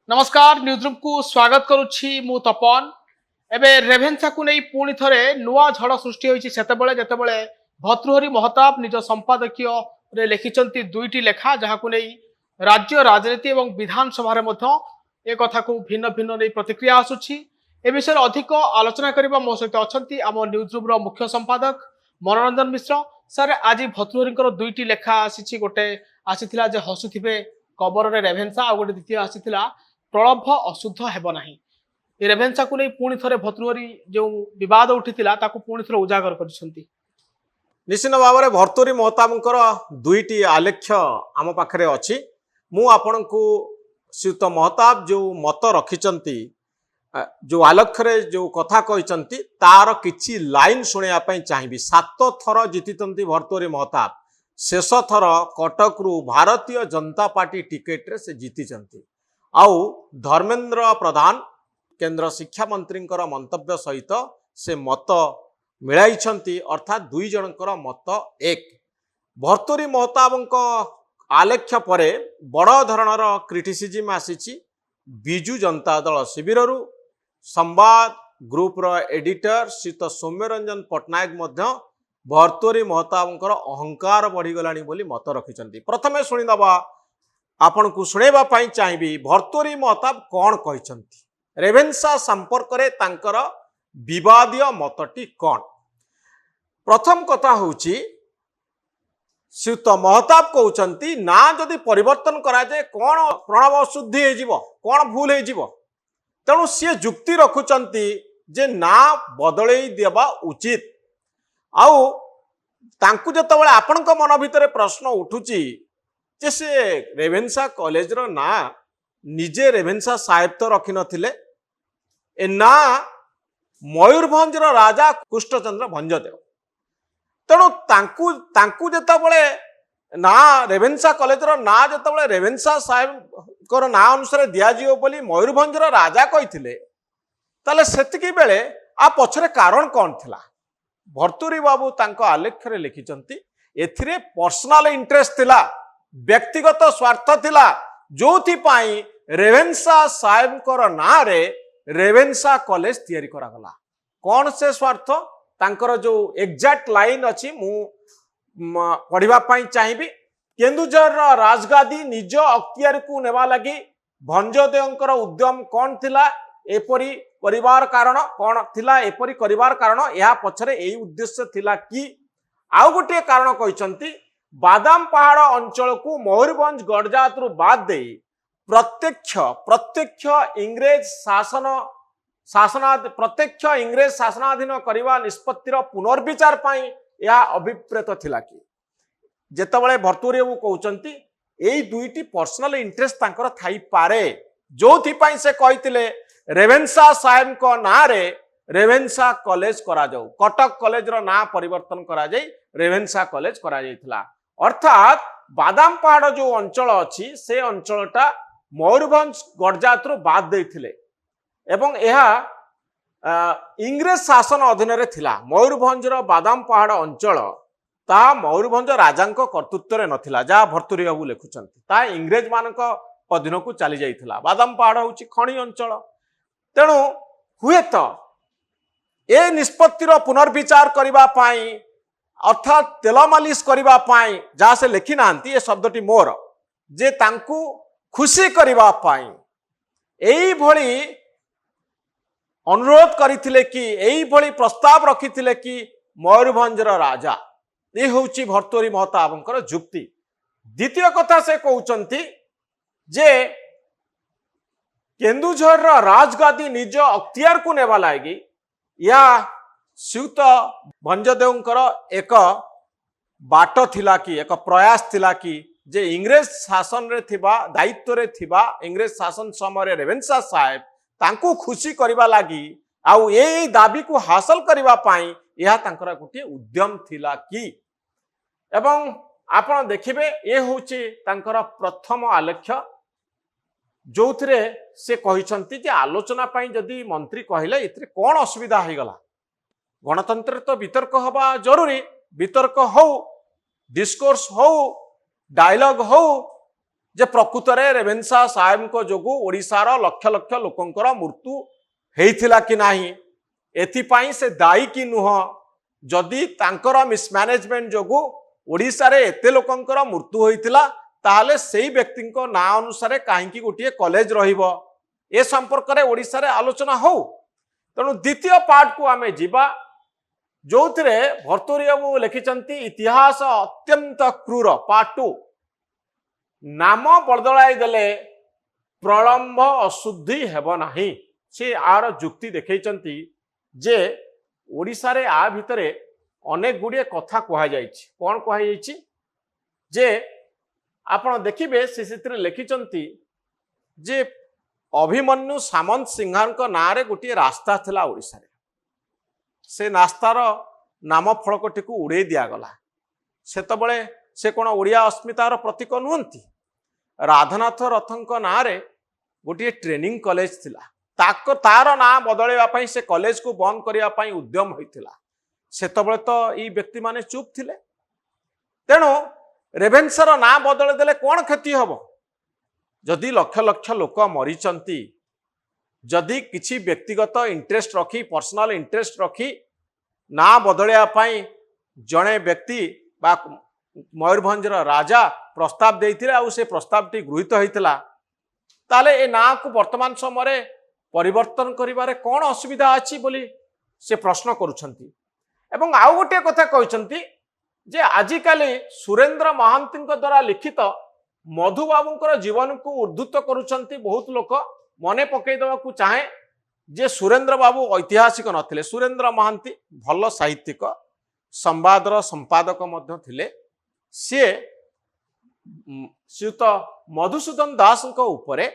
नमस्कार न्यूज़रूम को स्वागत करुच्ची मु तपन एबे रेभेन्सा को नहीं पुणी थरे नुआ झड़ सृष्टि होइछि सेतेबेले जेतेबेले भर्तृहरि महताब निज संपादकीय रे लिखिचंती दुईटी लेखा जहाकु नहीं राज्य राजनीति एवं विधानसभा रे मध्य ए कथा को भिन्न भिन्न नहीं प्रतिक्रिया आसुछि ए विषय अधिक आलोचना करबा मो सहित अछंती आम न्यूज़रूम रो मुख्य संपादक मनोरंजन मिश्र सर आज भर्तृहरि दुईटी लेखा आसीछि गोटे आसीथिला जे हसुथिबे कबर रे रेभेन्सा आ गोटे द्वितीय आसीथिला प्रलभ अशुद्ध हेब नाही रेभेन्सा को नहीं पुणी थरे भर्तृहरि जो विवाद उठितिला ताको पुणी थरे उजागर करिसंती। निश्चित भाव में भर्तृहरि महताबंकर दुईटी आलेख्य आम पाखरे अछि। मु आपण को श्रीयुत महताब जो मत रखिचंती जो आलेख्य जो कथा कहिचंती तार किछि लाइन सुनिया पई चाहिबी। 7 थर जीतितंती भर्तृहरि महताब, शेष थर कटक रु भारतीय जनता पार्टी टिकेट रे से जीतिचंती। आउ धर्मेंद्र प्रधान केंद्र शिक्षा मंत्री मंतव्य सहित से मत मिलाई अर्थात दुई जनकर मत एक। भर्तृहरि महताबंक आलेख्य परे बड़ धरणर क्रिटिसिजम आसी बिजु जनता दल शिविर संवाद ग्रुप एडिटर श्रीत सौम्यरंजन पट्टनायक भर्तृहरि महताबंकर अहंकार बढ़ीगलानी बोली मत रखिंट। प्रथमे शुणीदबा आपण को शुणेबा पाई चाहिए भर्तृहरि महताब कौन कहते रेभेन्सा संपर्क रे तांकर विवादीय मतटी कौन। प्रथम कथा होची श्रीयुत महताब कहते ना जदि परिवर्तन करा जाए कौन प्रणव अशुद्धि हो कौन भूल हो तेणु सी जुक्ति रखुचंती जे ना बदलई देवा उचित। आउ तांकु जतबेले आपणक मन भितर प्रश्न उठुची जे से रेभेन्सा कॉलेज रो ना निजे रेभेन्सा साहेब तो रखि नथिले ए ना मयूरभंज रो राजा कृष्णचंद्र भंजदेव। तेणु तांकु जतबेले ना रेभेन्सा कॉलेज रो ना जतबेले रेभेन्सा साहेब को ना अनुसार दिया जियो बोली मयूरभंज रो राजा कहिथिले ताले सेतिकी बेले आ पछरे कारण कोन थिला। भर्तृहरि बाबू तांको आलेख्य रे लिखिचंती एथिरे पर्सनल इंटरेस्ट थिला, व्यक्तिगत स्वार्थ थिला जोथि पाई रेभेन्सा साहेब को ना रे रेभेन्सा कॉलेज तैयारी करा गला। कौन से स्वार्थ तांकर जो एग्जैक्ट लाइन अछि मु पढ़िबा पाई चाहिबी। केन्दुझर राजगादी निज अख्तियार को नेवा लगी भंजदेवंकर उद्यम कौन थिला एपरी परिवार कारण कौन थिला एपरी करिवार कारण या पछरे एई उद्देश्य थिला कि आउ गोटे कारण कहिसंती बादाम पहाड़ अंचल को मयूरभंज गड़जात रु बाद दे प्रत्यक्ष इंग्रेज शासनाधीन करवा निष्पत्तिर पुनर्विचार पाई यह अभिप्रेत थिला कि जेतबेले भर्तृहरि बाबू कहउचंती एई दुईटी पर्सनल इंटरेस्ट तांकर थाई पारे जोथि पाई से कहितिले रेभेन्सा साहेब को ना रे रेभेन्सा कॉलेज करा जाऊ, कटक कॉलेज रो ना परिवर्तन करा जाई रेभेन्सा कॉलेज करा जाइथिला। अर्थात बादाम पहाड़ जो अंचल अच्छी से अंचलटा मयूरभंज गड़जात रु बाद देथिले एवं यह इंग्रेज शासन अधीन रे थिला। मयूरभंज रो बादाम पहाड़ अंचल ता मयूरभंज राजांको कर्तृत्व रे नथिला जा भर्तृहरि बाबू लिखुचंती ता इंग्रेज मानक अधीन को चली जाइथिला। बादाम पहाड़ होची खणी अंचल तेणु हुए तो ए निष्पत्तिर पुनर्विचार करबा पाई अर्थात तेल मालिश करबा पाई जहाँ से लिखि नांती ए शब्दटी मोर जे तांकु खुशी करबा पाई एई भली अनुरोध करिथिले कि एई भली प्रस्ताव रखिथिले कि मयूरभंज राजा ये होची भर्तृहरि महताबंकर जुक्ति। द्वितीय कथा से कहउचंती जे केन्दुझर राजगादी निज अख्तियार को नेवा लागी या श्रीयुत भंजदेवंकर एक बाट थिला कि एक प्रयास थिला कि जे इंग्रेज शासन रे थिबा दायित्व रे थिबा इंग्रेज शासन समय रेभेन्सा साहेब तांकु खुशी करबा लागी आउ ए दाबी को हासिल करबा पाई यह तांकर गोटे उद्यम थिला कि एवं आपण देखिबे ए होची तांकर प्रथम आलेख्य जो थिरे से कहिसंती जे आलोचना पाई जदि मंत्री कहिले इतरे कोन असुविधा हो गला। गणतंत्र तो वितर्क हवा जरूरी, वितर्क हो डिस्कोर्स हो डायलॉग हो जे प्रकृतरे रेभेन्सा साहेब जोगु ओडिशार लक्ष लक्ष लोकंकर मृत्यु हेइथिला कि नाही, एथिपाई से दायी कि नुह, जदि तांकर मिसमैनेजमेंट जोगु ओडिशा रे एते लोकंकर मृत्यु होइथिला ताहले सेही व्यक्ति ना अनुसार कहीं गोटे कॉलेज रहिबो, ए संपर्क में ओडिशा रे आलोचना हो। तेणु द्वितीय पार्ट को आमे जीवा जो भर्तृहरि बाबू लिखिचंती इतिहास अत्यंत क्रूर पार्ट 2। नाम बदलाई देले प्रलंब अशुद्धि हेब नाही। से आर जुक्ति देखैचंती जे ओडिशा रे आ भितरे अनेक गुड़िए कथा कहा जाइछि। कौन कहा जाइछि जे आपण देखिबे से लिखिचंती जे अभिमन्यु सामंत सिंहांक नाँ रे गोटे रास्ता थिला ओडिशा रे, से रास्तार नाम फलकटी को उड़े दिगला। सेतबले से कौन ओडिया अस्मितार प्रतीक नुहंती। राधानाथ रथंक नाँ रे गोटे ट्रेनिंग कॉलेज थिला, तार ना बदलैया से कॉलेज को बंद करने उद्यम होइथिला। सेतबले तो ये व्यक्ति माने चुप थिले। तेणु रेभेन्सार ना बदल देले कौन क्षति हम? जदि लक्ष लक्ष लोक मरीचंती, जदि किछि व्यक्तिगत इंटरेस्ट रखी पर्सनल इंटरेस्ट रखी ना बदलैया जड़े व्यक्ति बा मयूरभंजर राजा प्रस्ताव देइथिले आ से प्रस्तावटी गृहीत होइथिला, ताले ए ना को वर्तमान समय परिवर्तन करिबारे कौन असुविधा अछि बोली से प्रश्न करुछंती। एवं आउ गोटे कथा कहते जे आजिकाली सुरेंद्र महांती द्वारा लिखित मधुबाबूंकर जीवन को उद्धृत करुछंती। बहुत लोक मने पकईदेवा चाहे जे सुरेंद्र बाबू ऐतिहासिक नथिले। सुरेंद्र महांती भल साहित्यिक, संवादर संपादक मध्य थिले। सी श्रीयुत मधुसूदन दास उपरे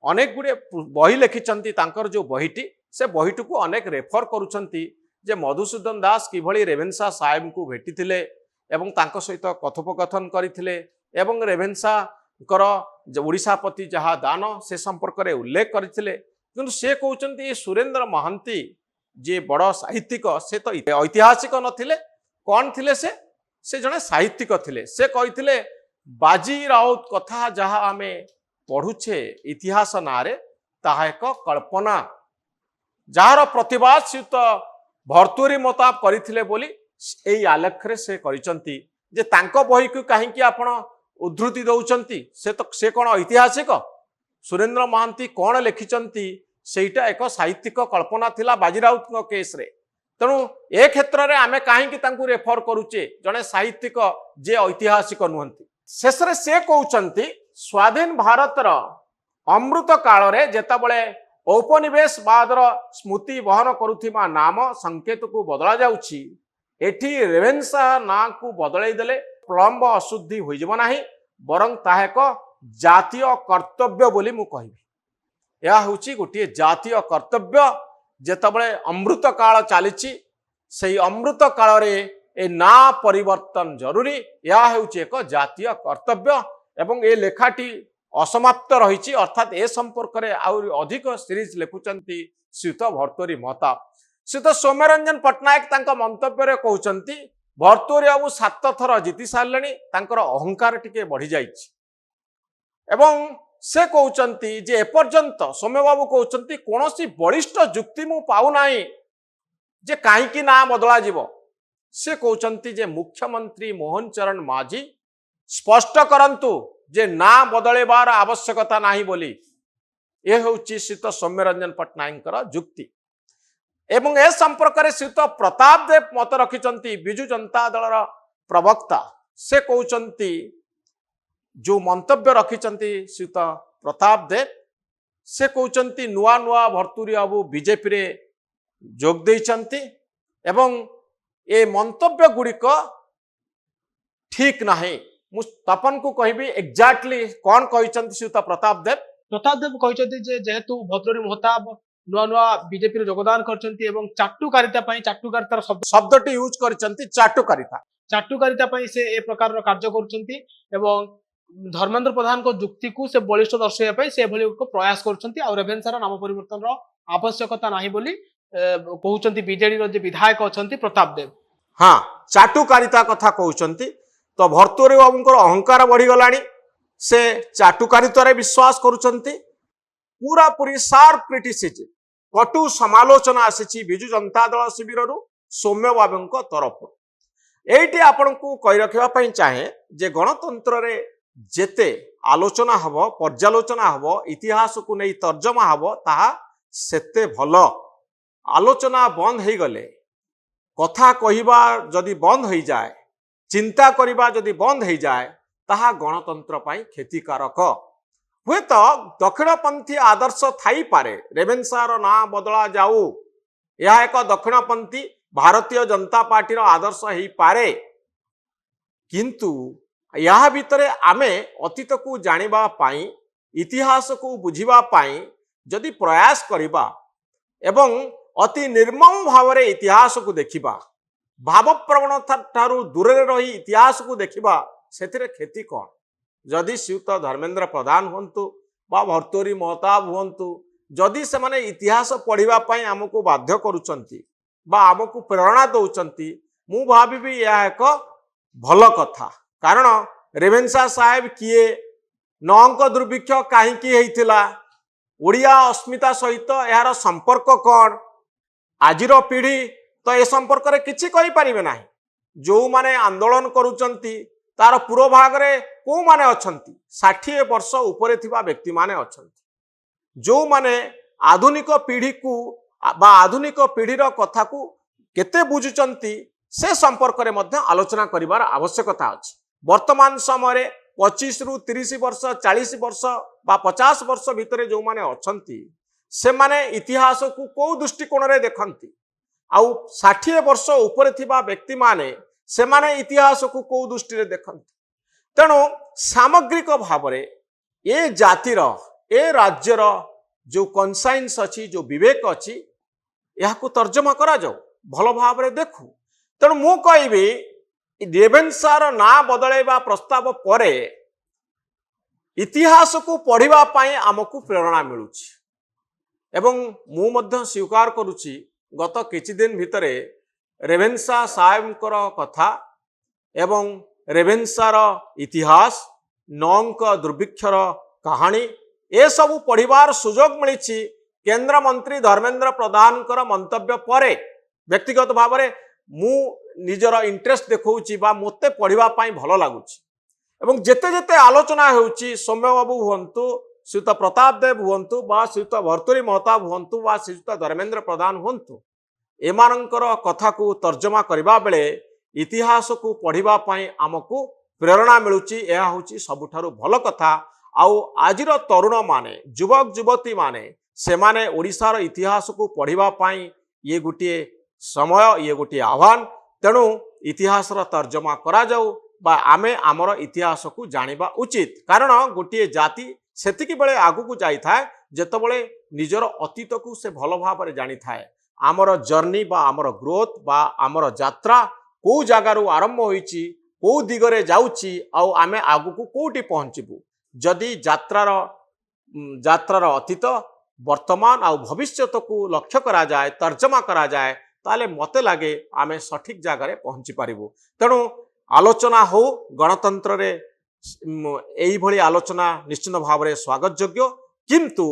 अनेक गुड़े बही लिखिचंती। तांकर जो बहीटी से बहीटी को अनेक रेफर करुछंती जे मधुसूदन दास किभली रेभेन्सा साहेब को भेटिथिले एवं तांको सहित कथोपकथन करथिले एवं रेभेन्सा कर ओडिशा प्रति जहा दान से संपर्क में उल्लेख करथिले। किंतु से कहउचंती सुरेंद्र महांती जे बड़ साहित्यिक से तो ऐतिहासिक नथिले। कौन थिले? से जने साहित्यिक थिले। से कहिथिले बाजी राउत कथा जहा आमे पढ़ुछे इतिहास नारे ताहा एक कल्पना, जार प्रतिवाद श्रीयुत भर्तृहरि महताब करथिले बोली एई आलेख्य से करिसंती। जे तांको बही को कहीं आपण उद्धृति दउचंती, से कौन ऐतिहासिक? सुरेंद्र महांती कौन लिखिचंती सेटा एक साहित्यिक कल्पना थिला बाजीराउत केस रे। तेणु ए क्षेत्र में आमे कहीं तांको रेफर करुचे जने साहित्यिक जे ऐतिहासिक नुहंती। शेष रे से कहउचंती स्वाधीन भारतर अमृत काल रे जेतबळे औपनिवेशवादर स्मृति बहन करुथिबा नाम संकेत को बदला जाउछि, एठी रेभेन्सा ना को बदलाई देले प्रलंब अशुद्धि होइजबो नाही, बरं ताहा एक जातीय कर्तव्य बोली मु कहिबी। या होछि गोटे जातीय कर्तव्य। जेतबळे अमृत काल चलीछि सेही अमृत काल रे ए ना परिवर्तन जरूरी। या होछि एक जातीय कर्तव्य एवं ए लेखाटी असमाप्त रही। अर्थात ए संपर्क में आउरी अधिक सीरीज लिखुचंती श्रीयुत भर्तृहरि महताब। श्रीयुत सौम्यरंजन पट्टनायक तांका मंतव्य कहउचंती भर्तृहरि बाबू 7 थर जीति सारलेनी, तांकर अहंकार टिके बढ़ी जाइछि। एवं से कहउचंती जे एपर्यंत सौम्य बाबू कहउचंती कोनोसी बलिष्ठ जुक्ति मु पाउ नाही जे काहेकि ना बदला जीवो। से कहउचंती जे मुख्यमंत्री मोहन चरण माझी स्पष्ट करंतु जे ना बदलेबार आवश्यकता नाही बोली। ए होउची श्रीयुत सौम्यरंजन पट्टनायक जुक्ति। एवं ए संपर्क में श्रीयुत प्रताप देव मत रखिचंती बिजु जनता दलर प्रवक्ता। से कहउचंती जो मंतव्य रखिचंती श्रीयुत प्रताप देव, से कहउचंती नुआ नुआ भर्तृहरि बाबू बीजेपी रे जोग देइचंती एवं ए मंतव्य गुड़िक ठीक नाही। मु तपन को कहबी एक्जाक्टली कौन कहइचंती श्रीयुत प्रताप देव। प्रताप देव कहते जेहेतु भर्तृहरि महताब नुआ नुआ बीजेपी रे योगदान करचंती एवं चाटुकारिता पई चाटुकारितार शब्दटी यूज करचंती चाटुकारिता पई से ए प्रकार कार्य करचंती एवं धर्मेंद्र प्रधान को जुक्ति को से बलिष्ठ दर्शाइया पई से भली को प्रयास करचंती और रेभेन्सार नाम परिवर्तन रो आवश्यकता नाही बोली कहउचंती बीजेडी रो जे विधायक अछंती प्रताप देव। हाँ, चाटुकारिता कथा कहउचंती। तो भर्तृहरि बाबूंकर अहंकार बढ़ी गलानी। से चाटुकारितारे विश्वास करुचंती पूरा पूरी शार्प क्रिटिसिजम कटु समालोचना आसी विजु जनता दल शिविर सौम्य बाबू तरफ एटी आपण को कही रखा चाहे जे गणतंत्र रे जेते आलोचना हब पर्यालोचना हब इतिहास को नहीं तर्जमा हब ताहा सेते भल आलोचना बंद हो गले कथा कहवा जदि बंद हो जाए चिंता करवा जदि बंद हो जाए ताहा गणतंत्र पाई क्षतिकारक हुए तो दक्षिणपंथी आदर्श थाई पारे रेवेन्सार ना बदला जाऊ यह एक दक्षिणपंथी भारतीय जनता पार्टी आदर्श हो पारे किंतु या भितर आमे अतीत को जानिबा पाई इतिहास को बुझिबा पाई जदि प्रयास करिबा एवं अति निर्मम भाव रे इतिहास को देखिबा भाव प्रवणता ठारू दूर रही इतिहास को देखिबा सेथिरे क्षति कौन जदि श्रीयुत धर्मेंद्र प्रधान हुंतु बा भर्तृहरि महताब हुंतु जदि से माने इतिहास पढ़िबा पाई हमको बाध्य करूचंती बा हमको प्रेरणा दौचंती मु भाविबी यह एक भल कथा कारण रेवेन्सा साहेब किए नौंक दुर्भिक्ष कहीं होता ओडिया अस्मिता सहित यार संपर्क कौन आजिर पीढ़ी तो ए संपर्क रे किछि कहि परिबे नाही जो माने आंदोलन करूचंती तार पूर्व भाग रे को माने अछंती 60 वर्ष उपरे थिबा व्यक्ति माने अछंती जो माने आधुनिक पीढ़ी को बा आधुनिक पीढ़ीर कथा को केते बुझुचंती से संपर्क रे मध्य आलोचना करिवार आवश्यकता अछि वर्तमान समय 25 रु 30 वर्ष 40 वर्ष बा 50 वर्ष भितर जो माने अछंती से माने इतिहास को को दृष्टिकोण रे देखंती आउ 60 वर्ष ऊपर थिबा व्यक्ति माने से माने इतिहास को को दृष्टि रे देखंती तेणु सामग्रिक भाव रे ए जातिर ए राज्यर जो कन्साइंस अछि जो विवेक अछि यह को तर्जमा करा जाओ भल भाव रे देखु तेणु मु कहबी रेवेन्सार ना बदलैबा प्रस्ताव परे इतिहास को पढ़िबा पाई आमको प्रेरणा मिलुछि एवं मु मध्य स्वीकार करुछि गत किछि दिन भितरे रेवेन्सा साहेबकर कथा एवं रेवेन्सार इतिहास नौंक दुर्भिक्षर कहानी ए सब पढ़िबार सुजोग मिली केंद्र मंत्री धर्मेंद्र प्रधान मंतव्य परे व्यक्तिगत भाव में मु निजर इंटरेस्ट देखौछि बा मते पढ़िबा पाई भल लागुछि एवं जेते जेते आलोचना होउछि सौम्य बाबू हुंतु श्रीयुत प्रताप देव हुंतु बा श्रीयुत भर्तृहरि महताब हुंतु बा श्रीयुत धर्मेंद्र प्रधान हुंतु एमानंकर कथा को तर्जमा करबा बेले इतिहास को पढ़िबा पाई आमको प्रेरणा मिलुछि यह होछि सबुठारु भल कथा आउ आजिर तरुण माने युवक युवती माने से माने ओडिशार इतिहास को पढ़िबा पाई ये गोटे समय ये गोटे आह्वान तेणु इतिहास तर्जमा करा जाऊ बा आमे आमर इतिहास को जानिबा उचित कारण गोटे जाति सेतिकी बेले आगु को जाई थाए जेतबेले निजर अतीत को से भल भाव में जानी थाए आमर जर्नी बा आमर ग्रोथ बा आमर यात्रा को जगार आरंभ होईची को दिगरे जाउची आउ आमे आगु को कोठी पहुंचबू जदि यात्रार अतीत वर्तमान आउ भविष्यत को लक्ष्य करा जाए तर्जमा करा जाए ताले मते लगे आमे सठिक जगार पहुंची पारिबू तेणु आलोचना हो गणतंत्र रे एई भली आलोचना निश्चित भाव में स्वागत योग्य किंतु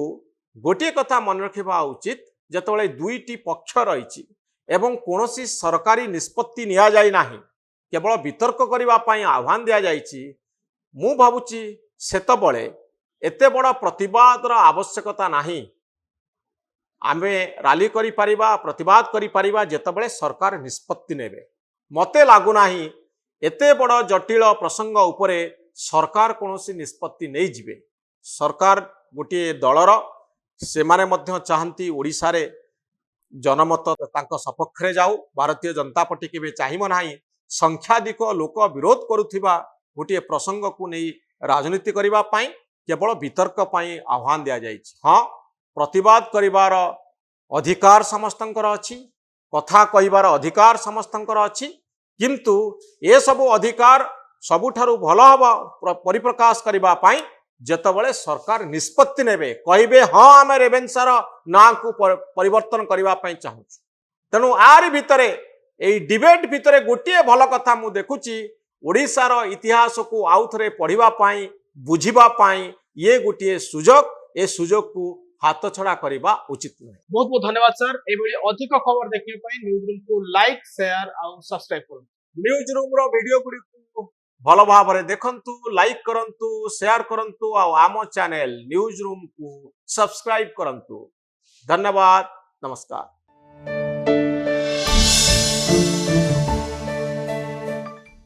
गोटे कथा मन रखा उचित जेतबेले दुईटी पक्ष रही एवं कौनसी सरकारी निष्पत्ति निया जाई नाही केवल वितर्क करबा पाई आह्वान दिया जाइछि मु भाबुछि सेतबेले एते बड़ प्रतिवादर आवश्यकता नाही आमे राली करि परिबा प्रतिवाद करि परिबा जेतबेले सरकार निष्पत्ति नेबे मते लागु नाही एते बड़ जटिल प्रसंग उपरे सरकार कौनसी निष्पत्ति नहीं जिबे सरकार गोटे दलर से माने मध्य चाहती ओडिशा रे जनमत तांको सपक्ष रे जाऊ भारतीय जनता पार्टी केबे चाहिम नाही संख्याधिक लोक विरोध करुथिबा गोटे प्रसंग को नहीं राजनीति करिबा पाई केवल वितर्क पाई आह्वान दिया जाइछि हाँ प्रतिवाद करिवार अधिकार समस्तंकर अछि कथा कहिबार अधिकार समस्तंकर अछि किंतु ए सब अधिकार सबुठारु भल हबा परिप्रकाश करिबा पाई जेतबेले सरकार निष्पत्ति नेबे कहिबे हाँ आमे रेवेन्सार ना को परिवर्तन करिबा पाई चाहू तेणु आर भितरे एई डिबेट भितरे गोटे भल कथा मु देखुची ओडिशार इतिहास को आउ थरे पढ़िबा पाई बुझिबा पाई ये गोटे सुजोग ए सुजोग को हाथ छड़ा करबा उचित नुहे। बहुत बहुत धन्यवाद सर एभली अधिक खबर देखिए न्यूज रूम को लाइक शेयर और सब्सक्राइब करूँ। न्यूज रूम रो वीडियो गुडी भल भाव देखंतु लाइक करंतु शेयर करंतु आम चैनल न्यूज रूम को सब्सक्राइब करंतु। धन्यवाद नमस्कार।